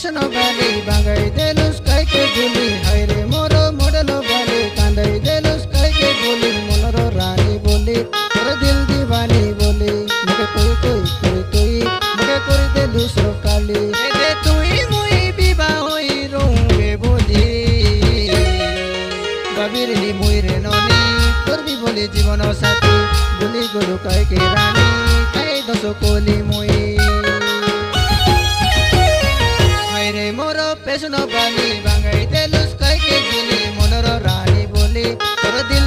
পেছন বালি বাঙ্গাই দেলুস কাইকে গুলি হাইরে মোর মডেল বালি কান্দাই দেলুস কাইকে গুলি মনর রানী বলি তোর দিল দিবানি বলি মুখে কই কই করে তুই মুখে করে দেলুস কালি যে তুই মুই বিবাহ হই রহুবে বলি বাবির নি মুই রে ননি করবি বলি জীবন সাথী বলি গরু কাইকে রানী কাই দশ কলি মুই হাইরে মোর পেছন বালি বাঙ্গাই দেলুস কাইকে গুলি মনর রানী বলি তোর দিল